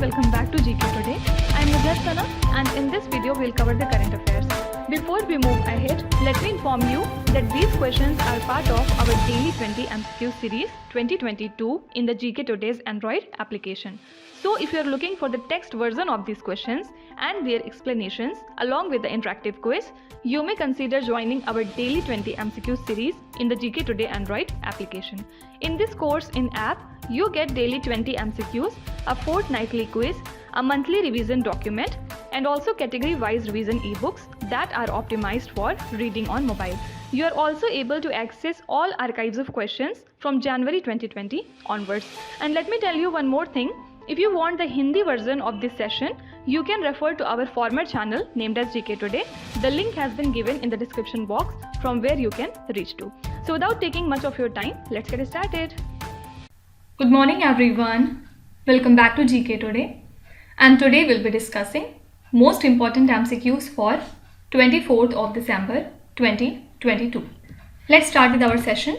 and welcome back to GK Today. I am Sana and in this video we'll cover the current affairs. Before we move ahead, let me inform you that these questions are part of our daily 20 MCQ series 2022 in the GK Today's Android application. So if you are looking for the text version of these questions and their explanations along with the interactive quiz, you may consider joining our daily 20 MCQ series in the GK Today Android application. In this course in app, you get daily 20 MCQs, a fortnightly quiz, a monthly revision document, and also category-wise revision e-books that are optimized for reading on mobile. You are also able to access all archives of questions from January 2020 onwards. And let me tell you one more thing. If you want the Hindi version of this session, you can refer to our former channel named as GK Today. The link has been given in the description box from where you can reach to. So without taking much of your time, let's get started. Good morning everyone. Welcome back to GK Today. And today we'll be discussing most important MCQs for 24th of December 2022. Let's start with our session.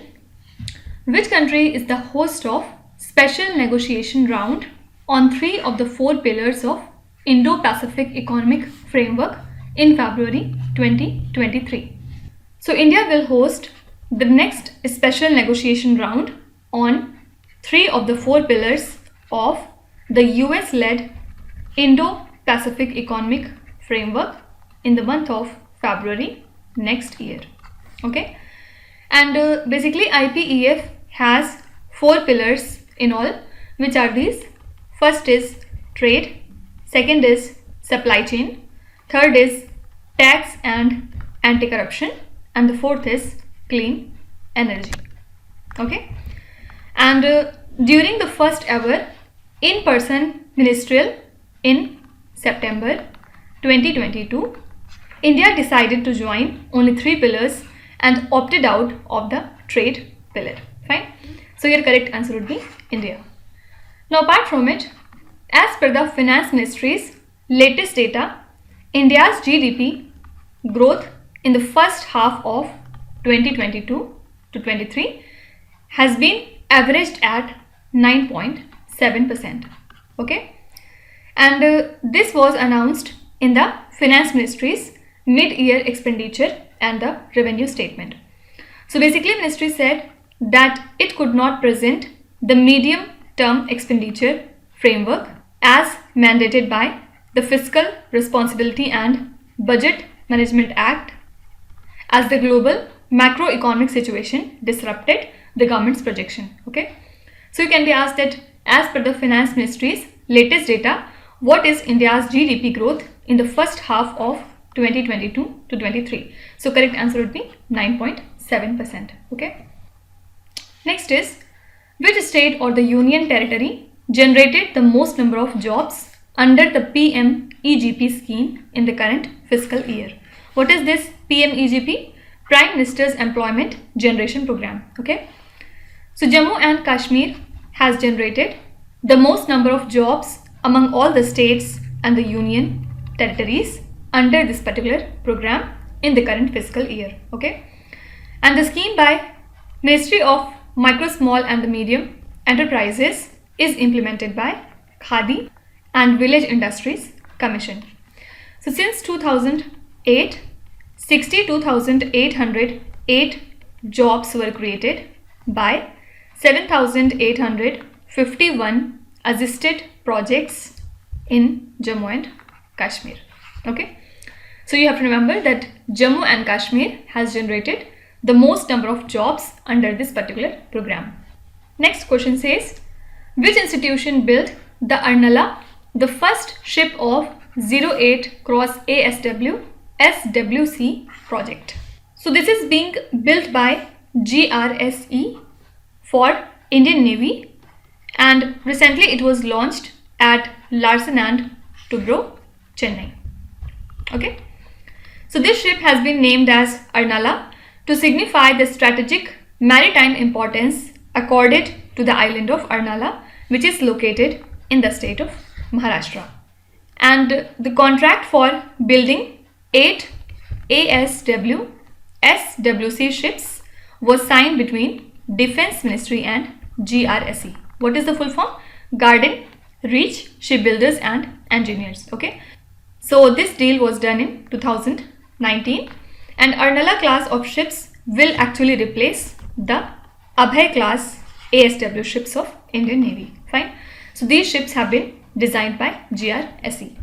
Which country is the host of special negotiation round on 3 of the 4 pillars of Indo-Pacific Economic Framework in February 2023? So India will host the next special negotiation round on 3 of the 4 pillars of the US-led Indo-Pacific Economic Framework in the month of February next year. Okay, and basically IPEF has 4 pillars in all, which are these. First is trade, second is supply chain, third is tax and anti-corruption, and the fourth is clean energy. Okay, and during the first ever in-person ministerial in September 2022, India decided to join only 3 pillars and opted out of the trade pillar. Fine. So your correct answer would be India. Now apart from it, as per the Finance Ministry's latest data, India's GDP growth in the first half of 2022 to 23 has been averaged at 9.7%. Okay, and this was announced in the Finance Ministry's mid-year expenditure and the revenue statement. So basically Ministry said that it could not present the medium-term expenditure framework as mandated by the Fiscal Responsibility and Budget Management Act as the global macroeconomic situation disrupted the government's projection. Okay, so you can be asked that as per the Finance Ministry's latest data, what is India's GDP growth in the first half of 2022 to 23? So correct answer would be 9.7%. Okay. Next is, which state or the union territory generated the most number of jobs under the PMEGP scheme in the current fiscal year? What is this PMEGP? Prime Minister's Employment Generation Program. Okay. So Jammu and Kashmir has generated the most number of jobs among all the states and the union territories under this particular program in the current fiscal year. Okay, and the scheme by Ministry of Micro, Small and the Medium Enterprises is implemented by Khadi and Village Industries Commission. So since 2008, 62,808 jobs were created by 7,851 assisted projects in Jammu and Kashmir. Okay, so you have to remember that Jammu and Kashmir has generated the most number of jobs under this particular program. Next question says, which institution built the Arnala, the first ship of 08 cross ASW SWC Project? So this is being built by GRSE for Indian Navy, and recently it was launched at Larsen and Toubro, Chennai. Okay, so this ship has been named as Arnala to signify the strategic maritime importance accorded to the island of Arnala, which is located in the state of Maharashtra. And the contract for building 8 ASW SWC ships was signed between Defense Ministry and GRSE. What is the full form? Garden rich shipbuilders and engineers. Okay, so this deal was done in 2019, and Arnala class of ships will actually replace the Abhay class ASW ships of Indian Navy. Fine. So these ships have been designed by GRSE.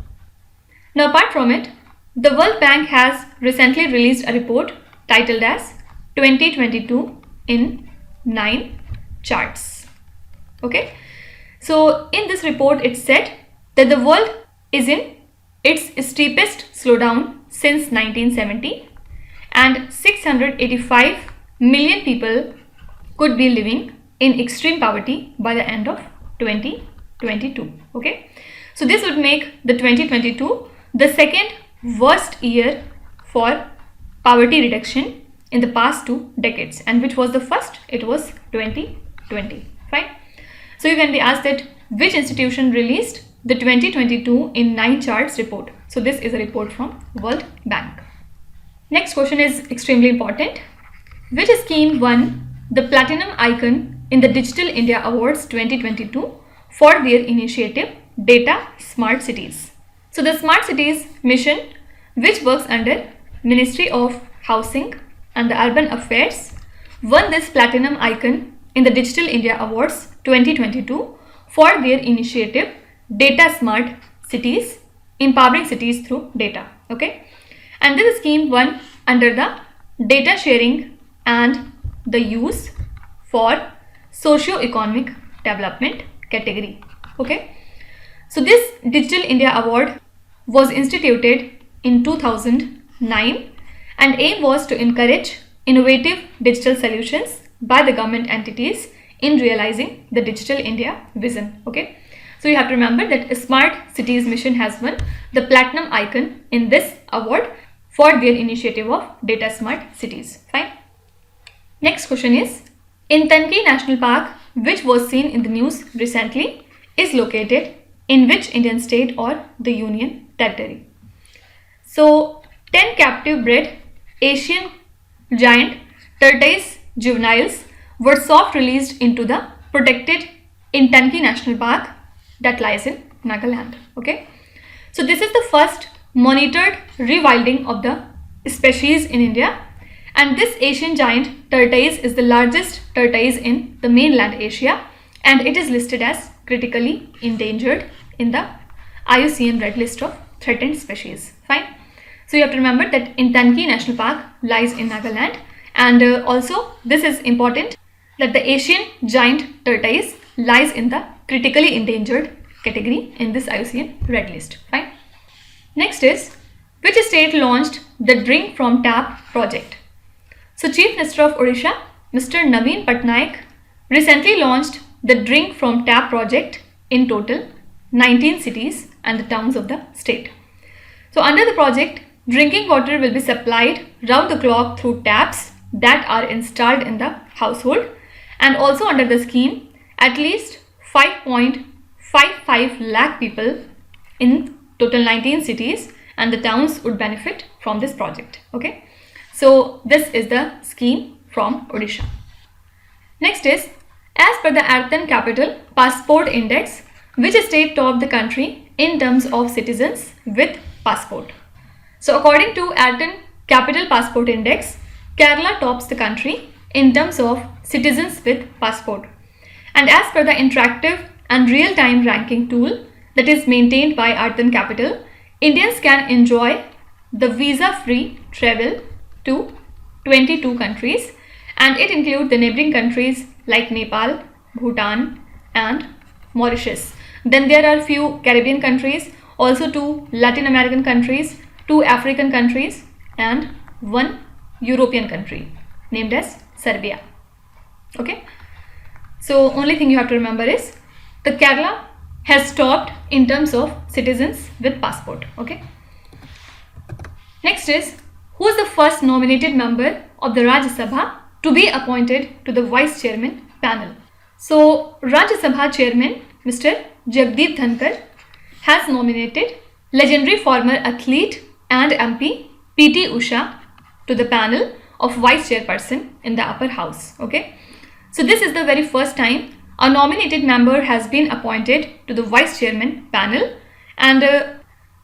Now apart from it, the World Bank has recently released a report titled as 2022 in 9 charts. Okay. So in this report it said that the world is in its steepest slowdown since 1970, and 685 million people could be living in extreme poverty by the end of 2022. Okay, so this would make the 2022 the second worst year for poverty reduction in the past 2 decades, and which was the first? It was 2020. Fine. So you can be asked that which institution released the 2022 in 9 charts report. So this is a report from World Bank. Next question is extremely important. Which scheme won the platinum icon in the Digital India Awards 2022 for their initiative DataSmart Cities? So the Smart Cities mission, which works under Ministry of Housing and the Urban Affairs, won this platinum icon in the Digital India Awards 2022 for their initiative DataSmart Cities, empowering cities through data. Okay, and this scheme won under the data sharing and the use for socio-economic development category. Okay, so this Digital India Award was instituted in 2009, and aim was to encourage innovative digital solutions by the government entities in realizing the Digital India vision. Okay, so you have to remember that Smart Cities mission has won the platinum icon in this award for their initiative of DataSmart Cities. Fine. Next question is, Intanki National Park, which was seen in the news recently, is located in which Indian state or the Union Territory? So 10 captive bred Asian giant tortoise juveniles were soft released into the protected Intanki National Park that lies in Nagaland. Okay, so this is the first monitored rewilding of the species in India, and this Asian giant tortoise is the largest tortoise in the mainland Asia, and it is listed as critically endangered in the IUCN Red List of Threatened Species. Fine. So you have to remember that Intanki National Park lies in Nagaland, and also this is important that the Asian giant tortoise lies in the critically endangered category in this IUCN Red List. Fine. Next is, which state launched the Drink from Tap project? So Chief Minister of Odisha, Mr. Naveen Patnaik, recently launched the Drink from Tap project in total 19 cities and the towns of the state. So under the project, drinking water will be supplied round the clock through taps that are installed in the household, and also under the scheme, at least 5.55 lakh people in total 19 cities and the towns would benefit from this project. Okay, so this is the scheme from Odisha. Next is, as per the Arton Capital Passport Index, which state topped the country in terms of citizens with passport? So according to Arton Capital Passport Index, Kerala tops the country in terms of citizens with passport. And as per the interactive and real-time ranking tool that is maintained by Arton Capital, Indians can enjoy the visa-free travel to 22 countries, and it includes the neighboring countries like Nepal, Bhutan and Mauritius. Then there are few Caribbean countries, also 2 Latin American countries, 2 African countries and 1 European country named as Serbia. Okay, so only thing you have to remember is the Kerala has topped in terms of citizens with passport. Okay, next is, who is the first nominated member of the Rajya Sabha to be appointed to the vice chairman panel? So Rajya Sabha chairman Mr. Jagdeep Dhankar has nominated legendary former athlete and MP PT Usha to the panel of vice chairperson in the upper house. Okay, so this is the very first time a nominated member has been appointed to the Vice Chairman panel, and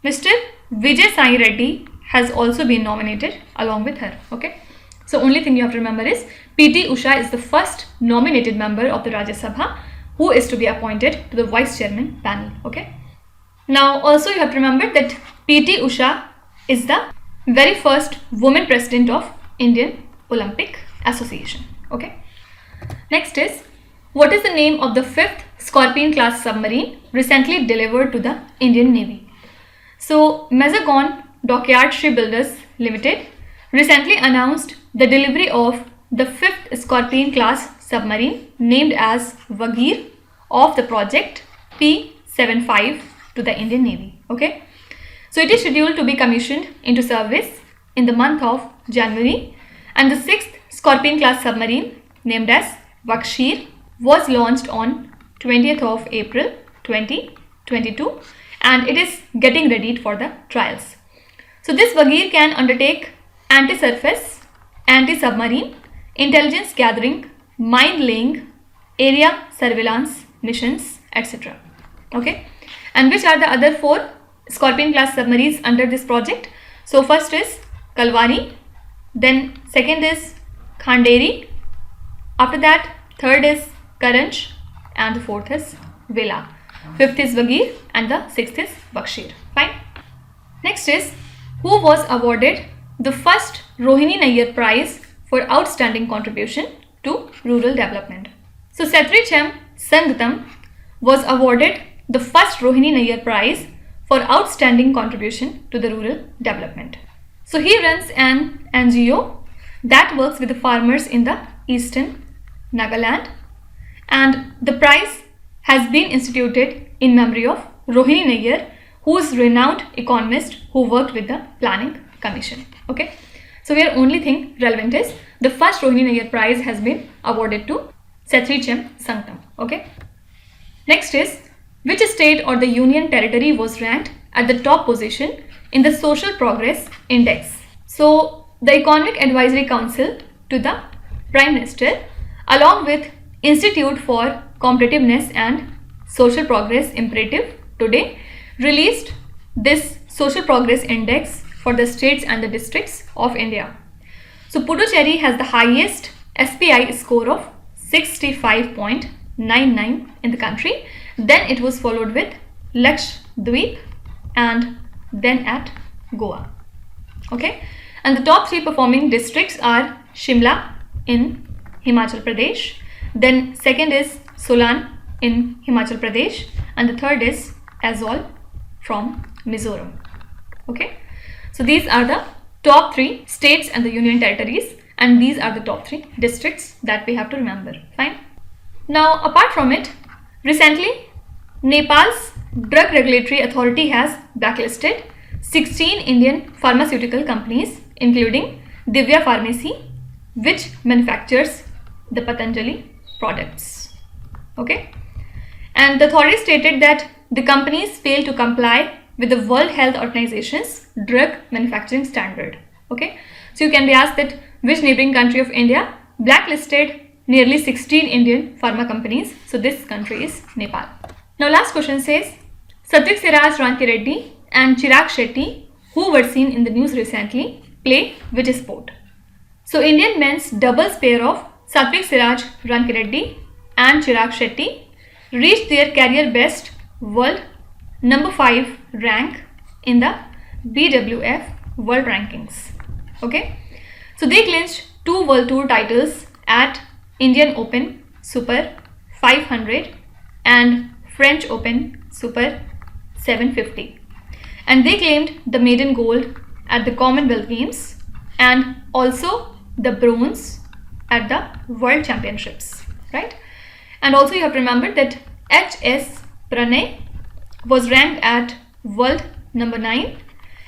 Mr. Vijay Sai Reddy has also been nominated along with her. Okay. So only thing you have to remember is PT Usha is the first nominated member of the Rajya Sabha who is to be appointed to the Vice Chairman panel. Okay. Now also you have to remember that PT Usha is the very first woman president of Indian Olympic Association. Okay. Next is, what is the name of the 5th Scorpene-class submarine recently delivered to the Indian Navy? So Mazagon Dockyard Shipbuilders Limited recently announced the delivery of the 5th Scorpene-class submarine named as Vagir of the project P75 to the Indian Navy. Okay. So it is scheduled to be commissioned into service in the month of January, and the 6th Scorpene-class submarine named as Vakshir was launched on 20th of April 2022, and it is getting readied for the trials. So this Vagir can undertake anti-surface, anti-submarine, intelligence gathering, mine laying, area surveillance missions, etc. Okay. And which are the other 4 Scorpene-class submarines under this project? So first is Kalwani, then second is Khanderi, after that third is Karanch, and the 4th is Vela, 5th is Vagir, and the 6th is Vakshir. Fine. Next is, who was awarded the first Rohini Nayyar prize for outstanding contribution to rural development? So Satwiksairaj Sangtam was awarded the first Rohini Nayyar prize for outstanding contribution to the rural development. So he runs an NGO that works with the farmers in the eastern Nagaland, and the prize has been instituted in memory of Rohini Nayyar, who is renowned economist who worked with the Planning Commission. Okay. So here only thing relevant is the first Rohini Nayyar prize has been awarded to Satwiksairaj Sangtam. Okay. Next is, which state or the union territory was ranked at the top position in the Social Progress Index? So the Economic Advisory Council to the Prime Minister along with Institute for Competitiveness and Social Progress Imperative today released this Social Progress Index for the states and the districts of India. So Puducherry has the highest SPI score of 65.99 in the country. Then it was followed with Lakshadweep and then at Goa. Okay. And the top 3 performing districts are Shimla in Himachal Pradesh, then second is Solan in Himachal Pradesh, and the third is Aizawl from Mizoram. Okay. So these are the top 3 states and the union territories, and these are the top 3 districts that we have to remember. Fine. Now apart from it, recently Nepal's Drug Regulatory Authority has blacklisted 16 Indian pharmaceutical companies including Divya Pharmacy, which manufactures the Patanjali products. Okay. And the authority stated that the companies fail to comply with the World Health Organization's drug manufacturing standard. Okay. So you can be asked that which neighboring country of India blacklisted nearly 16 Indian pharma companies? So this country is Nepal. Now last question says, Satwiksairaj Rankireddy and Chirag Shetty, who were seen in the news recently, play which sport? So Indian men's doubles pair of Satwiksairaj Rankireddy and Chirag Shetty reached their career best world number 5 rank in the BWF World Rankings. Okay. So they clinched 2 World Tour titles at Indian Open Super 500 and French Open Super 750. And they claimed the maiden gold at the Commonwealth Games and also the bronze at the World Championships, right? And also you have to remember that H.S. Pranay was ranked at world number 9,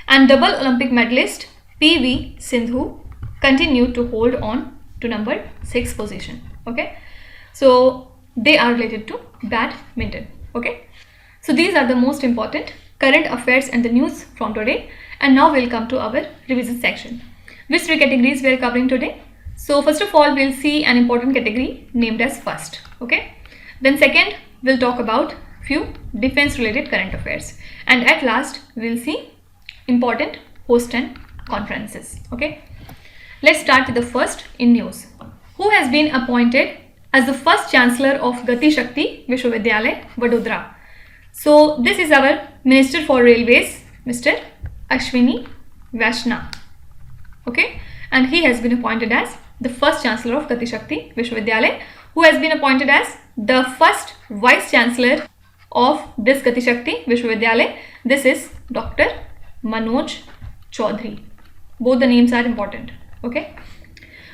and double Olympic medalist P.V. Sindhu continued to hold on to number 6 position. Okay, so they are related to badminton. Okay, so these are the most important current affairs and the news from today. And now we'll come to our revision section. Which 3 categories we are covering today? So first of all, we'll see an important category named as first. Okay, Then second, we'll talk about few defense related current affairs. And at last, we'll see important host and conferences. Okay. Let's start with the first in news. Who has been appointed as the first Chancellor of Gati Shakti Vishwavidyalaya, Vadodara? So this is our Minister for Railways, Mr. Ashwini Vaishnaw. Okay, and he has been appointed as the first Chancellor of Gati Shakti Vishwavidyalaya. Who has been appointed as the first Vice Chancellor of this Gati Shakti Vishwavidyalaya? This is Dr. Manoj Chaudhary. Both the names are important. Okay.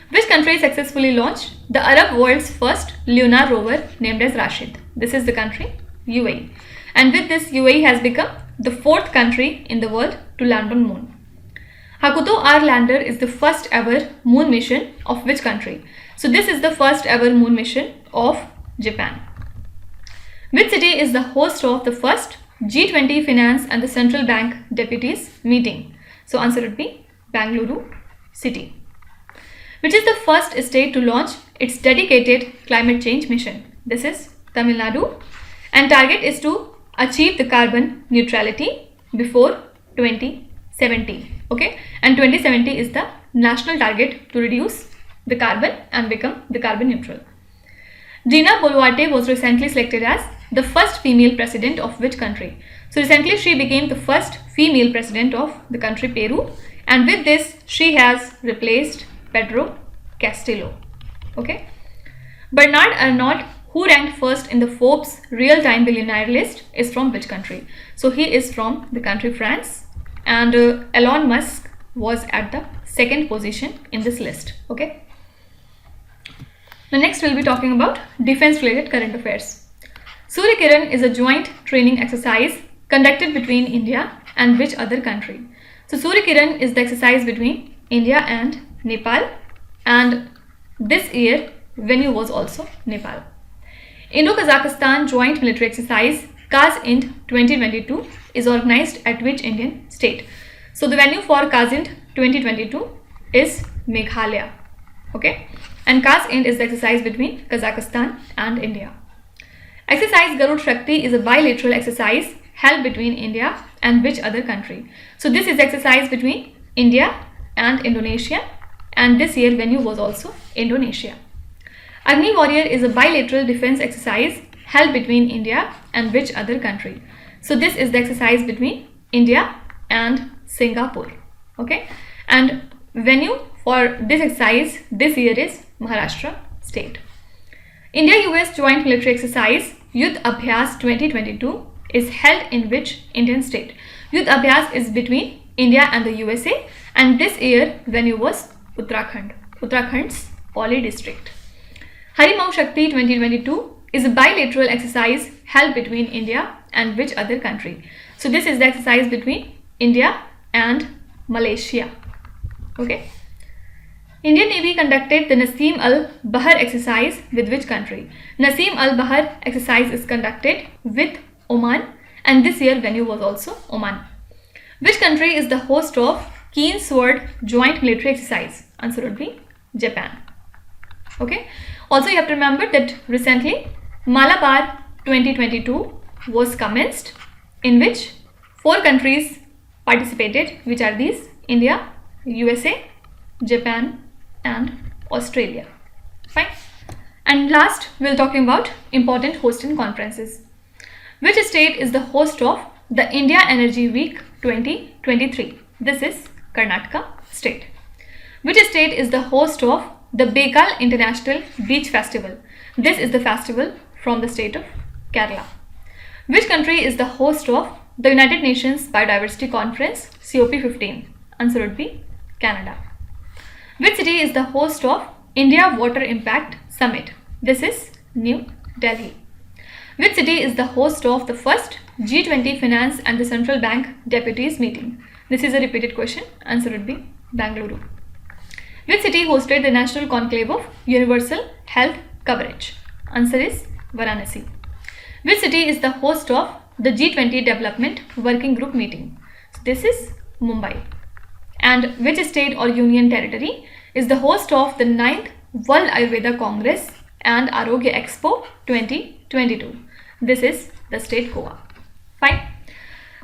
Which country successfully launched the Arab world's first lunar rover named as Rashid? This is the country UAE. And with this, UAE has become the fourth country in the world to land on moon. Hakuto R lander is the first ever moon mission of which country? So this is the first ever moon mission of Japan. Which city is the host of the first G20 Finance and the Central Bank Deputies meeting? So answer would be Bangalore city. Which is the first state to launch its dedicated climate change mission? This is Tamil Nadu, and target is to achieve the carbon neutrality before 2070. Okay, and 2070 is the national target to reduce the carbon and become the carbon neutral. Dina Boluarte was recently selected as the first female president of which country? So recently she became the first female president of the country Peru, and with this she has replaced Pedro Castillo. Okay. Bernard Arnault, who ranked first in the Forbes real-time billionaire list, is from which country? So he is from the country France, and Elon Musk was at the second position in this list. Okay. Now next we'll be talking about defense related current affairs. Surya Kiran is a joint training exercise conducted between India and which other country? So Surya Kiran is the exercise between India and Nepal, and this year venue was also Nepal. Indo-Kazakhstan joint military exercise KazInd 2022 is organized at which Indian state? So the venue for KazInd 2022 is Meghalaya. Okay, and KazInd is the exercise between Kazakhstan and India. Exercise Garud Shakti is a bilateral exercise held between India and which other country? So this is exercise between India and Indonesia, and this year venue was also Indonesia. Agni Warrior is a bilateral defense exercise held between India and which other country? So this is the exercise between India and Singapore. Okay, and venue for this exercise this year is Maharashtra state. India-US joint military exercise Yudh Abhyas 2022 is held in which Indian state? Yudh Abhyas is between India and the USA, and this year venue was Uttarakhand, Uttarakhand's Pauli district. Harimau Shakti 2022 is a bilateral exercise held between India and which other country? So this is the exercise between India and Malaysia. Okay. Indian Navy conducted the Nasim al-Bahar exercise with which country? Nasim al-Bahar exercise is conducted with Oman, and this year venue was also Oman. Which country is the host of Keen Sword joint military exercise? Answer would be Japan. Okay. Also you have to remember that recently Malabar 2022 was commenced, in which 4 countries participated, which are these: India, USA, Japan and Australia. Fine. And last we'll talking about important host and conferences. Which state is the host of the India Energy Week 2023? This is Karnataka state. Which state is the host of the Bekal International Beach Festival? This is the festival from the state of Kerala. Which country is the host of the United Nations Biodiversity Conference COP15? Answer would be Canada. Which city is the host of India Water Impact Summit? This is New Delhi. Which city is the host of the first G20 Finance and the Central Bank Deputies meeting? This is a repeated question. Answer would be Bangalore. Which city hosted the National Conclave of Universal Health Coverage? Answer is Varanasi. Which city is the host of the G20 Development Working Group meeting? So this is Mumbai. And which state or union territory is the host of the 9th World Ayurveda Congress and Arogya Expo 2022. This is the state Goa. Fine.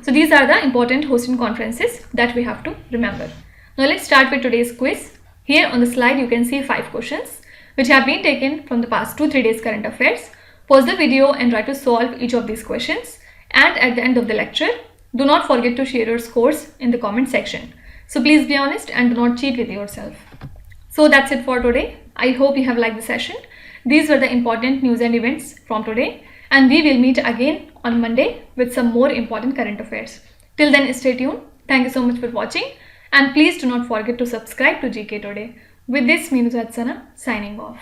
So these are the important hosting conferences that we have to remember. Now let's start with today's quiz. Here on the slide you can see 5 questions which have been taken from the past 2-3 days current affairs. Pause the video and try to solve each of these questions, and at the end of the lecture do not forget to share your scores in the comment section. So please be honest and do not cheat with yourself. So that's it for today. I hope you have liked the session. These were the important news and events from today, and we will meet again on Monday with some more important current affairs. Till then, stay tuned. Thank you so much for watching, and please do not forget to subscribe to GK Today. With this, me Satsana signing off.